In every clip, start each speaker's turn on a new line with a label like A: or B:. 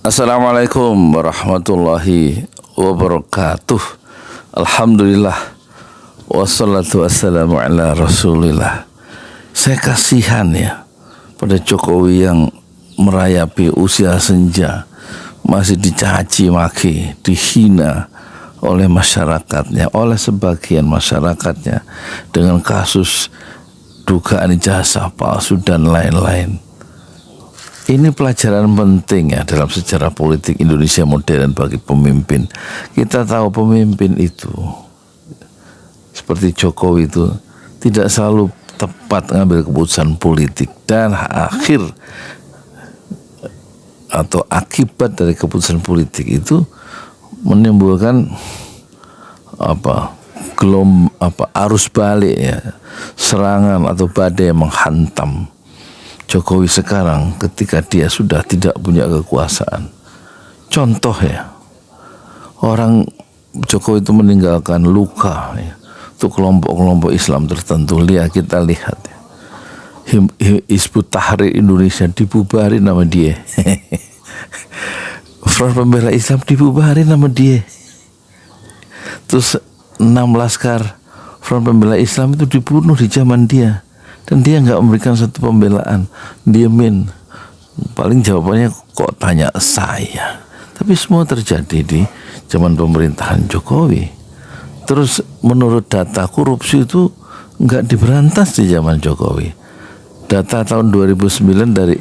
A: Assalamualaikum warahmatullahi wabarakatuh. Alhamdulillah, wassalatu wassalamu ala rasulillah. Saya kasihan ya pada Jokowi yang merayapi usia senja, masih dicaci maki, dihina oleh masyarakatnya, oleh sebagian masyarakatnya dengan kasus dugaan ijazah palsu dan lain-lain. Ini pelajaran penting ya dalam sejarah politik Indonesia modern bagi pemimpin. Kita tahu pemimpin itu seperti Jokowi itu tidak selalu tepat mengambil keputusan politik, dan akhir atau akibat dari keputusan politik itu menimbulkan arus balik ya, serangan atau badai yang menghantam Jokowi sekarang ketika dia sudah tidak punya kekuasaan. Contoh ya, orang Jokowi itu meninggalkan luka ya, untuk kelompok-kelompok Islam tertentu. Kita lihat ya, Hizbut Tahrir Indonesia dibubarin nama dia. Front Pembela Islam dibubarin nama dia. Terus 6 laskar Front Pembela Islam itu dibunuh di zaman dia. Dan dia nggak memberikan satu pembelaan, diemin. Paling jawabannya kok tanya saya. Tapi semua terjadi di zaman pemerintahan Jokowi. Terus menurut data korupsi itu nggak diberantas di zaman Jokowi. Data tahun 2009 dari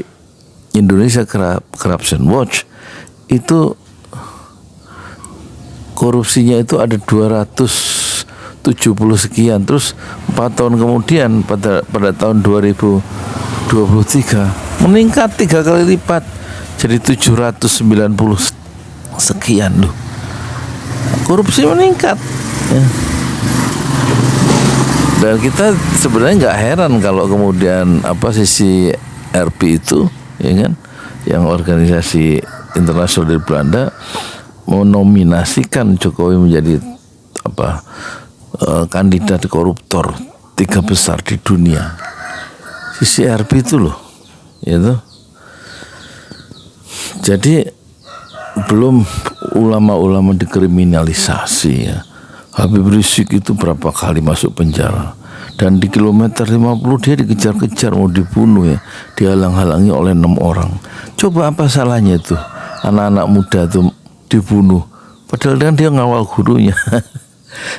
A: Indonesia Corruption Watch itu korupsinya itu ada 270 sekian. Terus 4 tahun kemudian pada tahun 2023 meningkat 3 kali lipat jadi 790 sekian loh. Korupsi meningkat ya. Dan kita sebenarnya nggak heran kalau kemudian sisi RP itu ya kan, yang organisasi internasional dari Belanda menominasikan Jokowi menjadi kandidat koruptor 3 besar di dunia. CCRP itu loh, gitu. Jadi belum ulama-ulama dikriminalisasi ya. Habib Rizik itu berapa kali masuk penjara, dan di kilometer 50 dia dikejar-kejar mau dibunuh ya, dihalang-halangi oleh 6 orang. Coba apa salahnya itu anak-anak muda tuh dibunuh, padahal kan dia ngawal gurunya.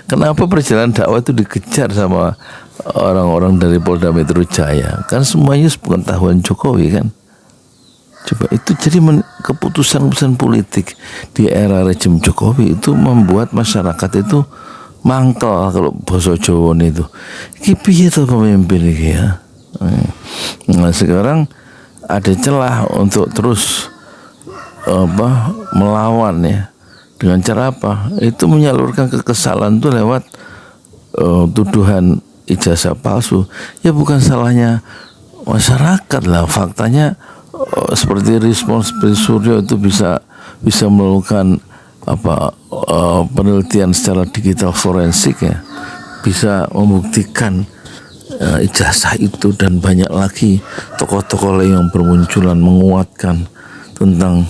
A: Kenapa perjalanan dakwah itu dikejar sama orang-orang dari Polda Metro Jaya? Kan semuanya pengetahuan Jokowi kan. Coba itu jadi keputusan politik di era rejim Jokowi itu membuat masyarakat itu mangkel, kalau basa Jawa itu. Iki piye to pemimpin iki ya? Nah, sekarang ada celah untuk terus melawan ya. Dengan cara apa? Itu menyalurkan kekesalan itu lewat tuduhan ijazah palsu. Ya bukan salahnya masyarakat lah. Faktanya seperti Respons Suryo itu bisa melakukan penelitian secara digital forensik ya, bisa membuktikan ijazah itu, dan banyak lagi tokoh-tokoh lain yang bermunculan menguatkan tentang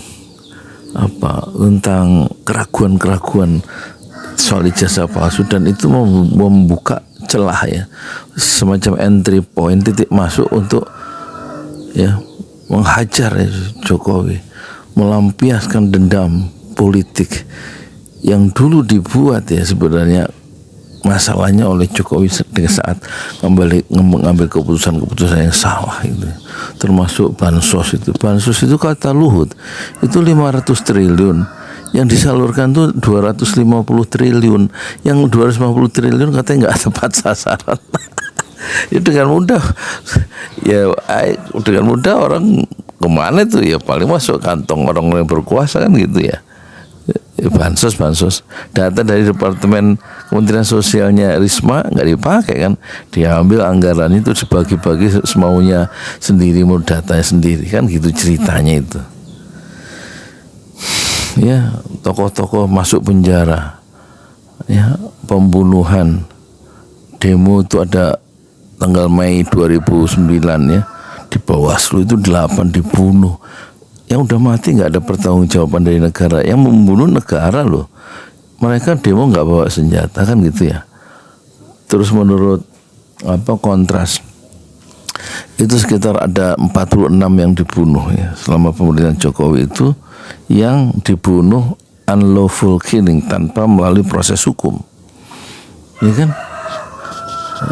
A: keraguan-keraguan soal ijazah palsu, dan itu membuka celah ya, semacam entry point, titik masuk untuk ya menghajar ya, Jokowi, melampiaskan dendam politik yang dulu dibuat ya sebenarnya masalahnya oleh Jokowi saat mengambil keputusan-keputusan yang salah itu, termasuk bansos itu kata Luhut itu 500 triliun, yang disalurkan tuh 250 triliun, yang 250 triliun katanya nggak tepat sasaran. Ya dengan mudah orang kemana tuh ya, paling masuk kantong orang yang berkuasa kan gitu ya. Bansos data dari Departemen Kementerian Sosialnya Risma nggak dipakai kan, diambil anggaran itu dibagi-bagi semaunya sendiri, mau datanya sendiri kan gitu ceritanya itu ya. Tokoh-tokoh masuk penjara ya, pembunuhan, demo itu ada tanggal Mei 2009 ya, di Bawaslu itu 8 dibunuh. yang udah mati nggak ada pertanggungjawaban dari negara. Yang membunuh negara loh. Mereka demo nggak bawa senjata kan gitu ya. Terus menurut Kontras itu sekitar ada 46 yang dibunuh ya selama pemerintahan Jokowi itu, yang dibunuh unlawful killing tanpa melalui proses hukum, ya kan?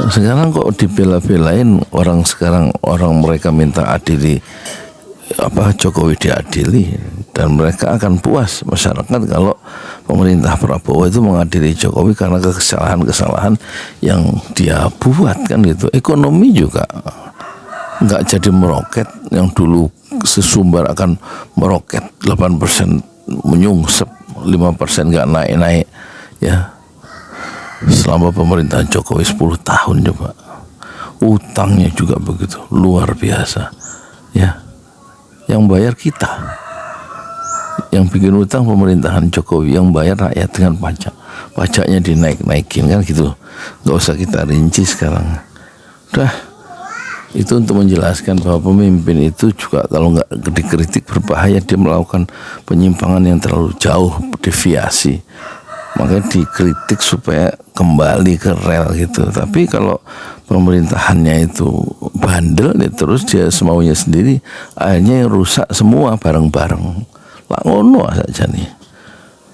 A: Sekarang kok dibela-belain orang, sekarang orang mereka minta adili Jokowi diadili, dan mereka akan puas masyarakat kalau pemerintah Prabowo itu mengadili Jokowi karena kesalahan-kesalahan yang dia buat kan gitu. Ekonomi juga nggak jadi meroket, yang dulu sesumbar akan meroket 8% menyungsep, 5% nggak naik-naik ya. Selama pemerintahan Jokowi 10 tahun coba, utangnya juga begitu luar biasa ya. Yang bayar kita, yang bikin utang pemerintahan Jokowi, yang bayar rakyat dengan pajak, pajaknya dinaik-naikin kan gitu. Nggak usah kita rinci sekarang. Udah, itu untuk menjelaskan bahwa pemimpin itu juga kalau nggak dikritik berbahaya, dia melakukan penyimpangan yang terlalu jauh, deviasi. Makanya dikritik supaya kembali ke rel gitu. Tapi kalau pemerintahannya itu bandel ya, terus dia semaunya sendiri, akhirnya rusak semua bareng-bareng. Lah ngono saja nih.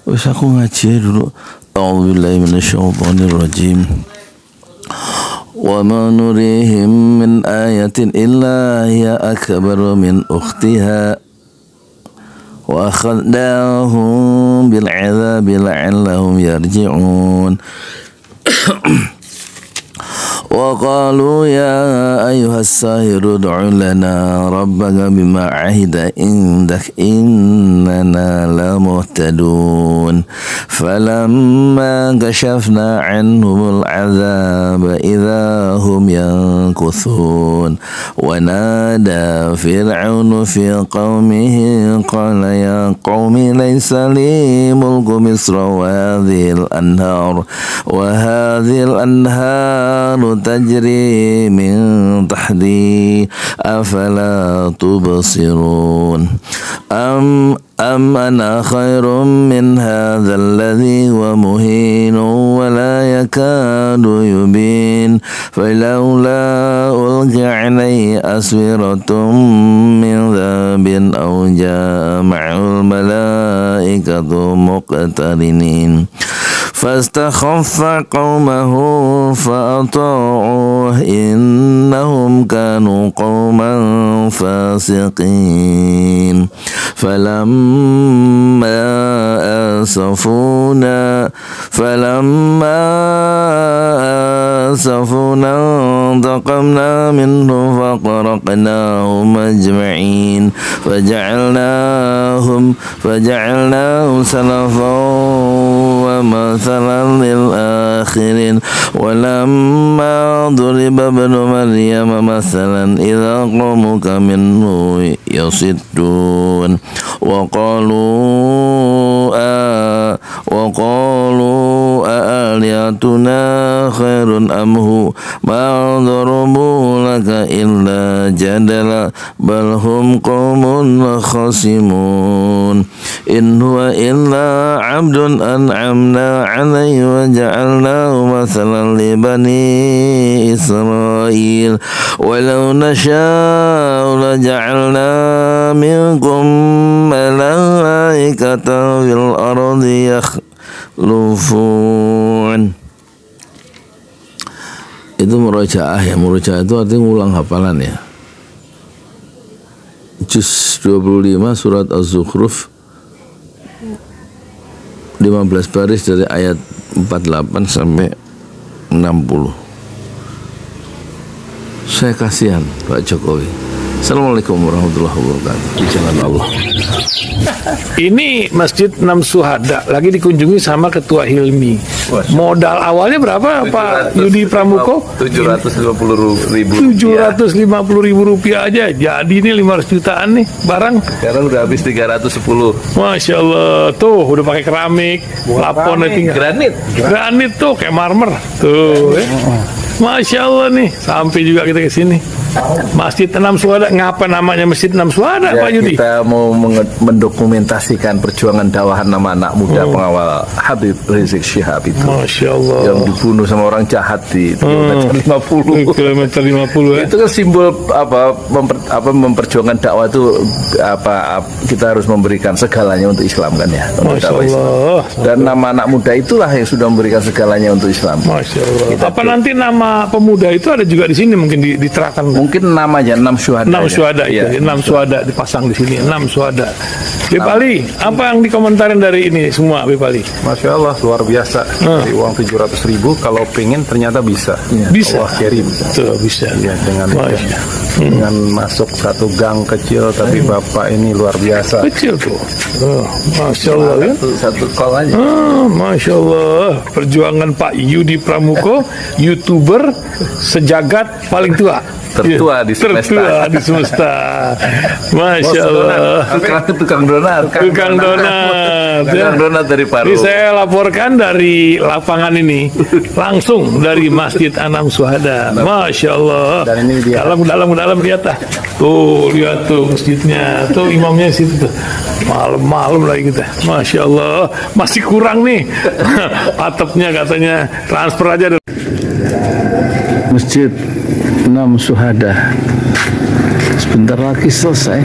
A: Wis aku ngaji dulu. A'udzubillahi minasyaitonirrajim. Wa ma nurihim min ayatin illa hiya akbaru min ukhtiha. Wa akhadnahum bil 'adzabi la'allahum yarji'un. Wa qalu ya ayyuhas sahiru ud'u lana rabbaka bima 'ahida indak innana lamuhtadun. Falamma kashafna 'anhumul 'adzaba idza hum yankuthun. Wa nada fir'aunu fi qaumihi qala ya qaumi laysa li mulku misra wa hadhil anhar tajri min tahdi afala tubsirun am ana khairum min hadha alladhi wa muhinun wa la yakadu yubin falawla ulqiya alayhi aswiratun min dhabin aw jaa ma'al malaikatu muqtarinin fastakhaffa qaumahu fa'ata'uhu innahum kanu qauman fasiqin falamma asafuna intaqamna minhum faqraqnahum ajma'in faja'alnahum salafan wa mathalan lil akhirin walamma duriba ibnu maryam mathalan idza qaumuka minhu yasiddun wa qalu aliyatuna khairun amhu ma darabu laka illa jadala bal hum qaumun khasimun in huwa illa abdun an'amna alayhi wa ja'alnahu mathalan li bani Israil walau nasha'u la ja'alna minkum malaikatan fil ardi yakhlufun. Itu murojaah ya. Murojaah itu artinya ngulang hafalan ya. Juz 25 surat Az-Zukhruf 15 baris dari ayat 48 sampai 60. Saya kasihan Pak Jokowi. Assalamualaikum warahmatullahi wabarakatuh. Di jalan Allah.
B: Ini Masjid 6 Syuhada lagi dikunjungi sama Ketua Hilmi. Modal awalnya berapa Pak Yudi Pramuko?
C: 750.000.
B: 750.000 rupiah aja. Jadi ini 500 jutaan nih barang.
C: Sekarang udah habis 310.
B: Masya Allah, tuh udah pakai keramik, lapon tinggal. Granit tuh kayak marmer. Tuh. Masya Allah nih, sampai juga kita ke sini. Masjid Enam Syuhada, ngapa namanya Masjid Enam Syuhada,
C: Ya,
B: Pak Yudi?
C: kita mau mendokumentasikan perjuangan dakwah nama anak muda pengawal Habib Rizik Syihab itu
B: Masya Allah.
C: yang dibunuh sama orang jahat di kilometer 50.
B: Kilometer 50 ya.
C: Itu kan simbol memperjuangkan dakwah itu kita harus memberikan segalanya untuk Islam kan ya, untuk
B: Masya
C: dakwah Islam.
B: Allah.
C: Dan nama anak muda itulah yang sudah memberikan segalanya untuk Islam.
B: Masya Allah. Apa nanti nama pemuda itu ada juga di sini mungkin diterangkan?
C: Mungkin namanya 6 syuhada.
B: 6 syuhada itu,
C: Iya.
B: 6 syuhada dipasang di sini, 6 syuhada. Bipali, apa yang dikomentarin dari ini semua, Bipali?
D: Masya Allah, luar biasa. Dari uang 700.000, kalau pengen ternyata bisa.
B: Bisa.
D: Allah kirim.
B: Tuh, bisa.
D: Ya, dengan masuk satu gang kecil, tapi Bapak ini luar biasa.
B: Kecil tuh. Masya Allah ya.
C: Satu call aja.
B: Masya Allah, perjuangan Pak Yudi Pramuko, YouTuber sejagat paling tua.
C: Tertua di semesta.
B: Tertua di semesta. Masya Allah.
C: Tukang donat.
B: Tukang donat.
C: Tukang donat dari Paru.
B: Ini saya laporkan dari lapangan ini, langsung dari Masjid Anam Syuhada. Masya Allah.
D: Dan ini dia.
B: Dalam lihat ah. Tuh, lihat tuh masjidnya. Tuh imamnya situ tuh. Malam-malam lagi kita. Masya Allah. Masih kurang nih. Atapnya katanya transfer aja.
A: Masjid Enam Syuhada sebentar lagi selesai.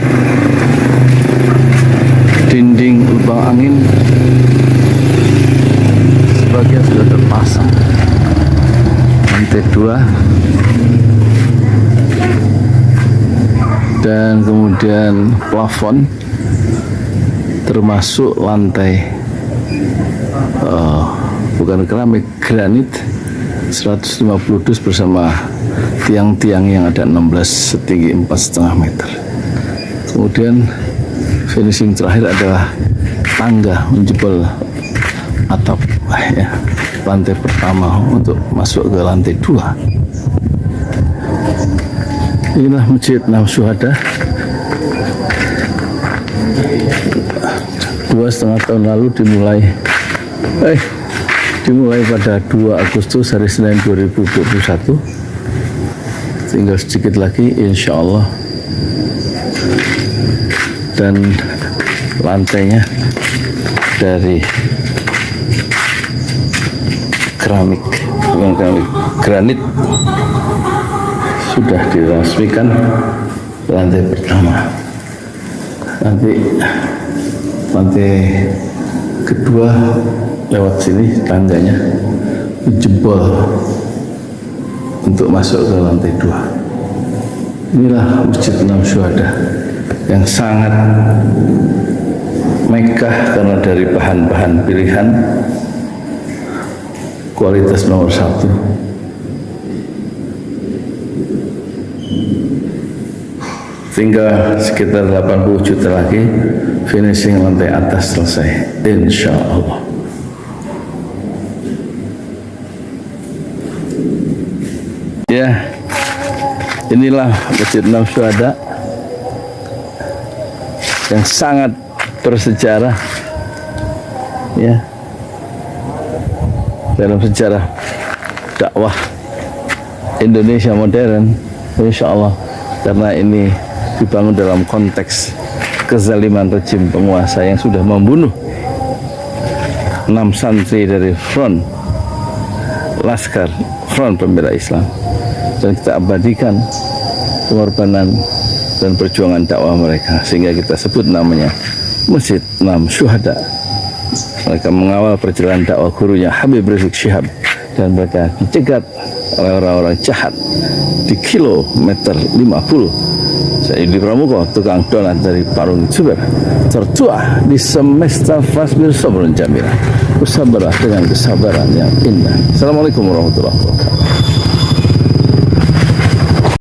A: Dinding lubang angin sebagian sudah terpasang, lantai 2 dan kemudian plafon termasuk lantai bukan keramik, granit 150 dus bersama tiang-tiang yang ada 16 setinggi 4,5 meter. Kemudian finishing terakhir adalah tangga menjebol atap ya, lantai pertama untuk masuk ke lantai 2. Inilah Masjid Enam Syuhada. 2,5 tahun lalu dimulai pada 2 Agustus hari Senin 2021. Tinggal sedikit lagi insya Allah, dan lantainya dari keramik, bukan keramik, granit sudah diresmikan lantai pertama. Nanti lantai kedua lewat sini tangganya dijebol untuk masuk ke lantai 2. Inilah Masjid Enam Syuhada yang sangat megah karena dari bahan-bahan pilihan, kualitas nomor 1. Tinggal sekitar 80 juta lagi finishing lantai atas selesai, insya Allah. Ya, inilah Masjid Enam Syuhada yang sangat bersejarah ya dalam sejarah dakwah Indonesia modern, insya Allah, karena ini dibangun dalam konteks kezaliman rejim penguasa yang sudah membunuh 6 santri dari front Laskar Front Pembela Islam, dan kita abadikan pengorbanan dan perjuangan dakwah mereka sehingga kita sebut namanya Masjid Enam Syuhada. Mereka mengawal perjalanan dakwah gurunya Habib Rizik Syihab, dan mereka dicegat oleh orang-orang jahat di kilometer 50. Saya Yudi Pramuko, tukang donat dari Parung Super, tertua di semesta Fasbir Sabrun Jamila. Bersabarlah dengan kesabaran yang indah. Assalamualaikum warahmatullahi wabarakatuh.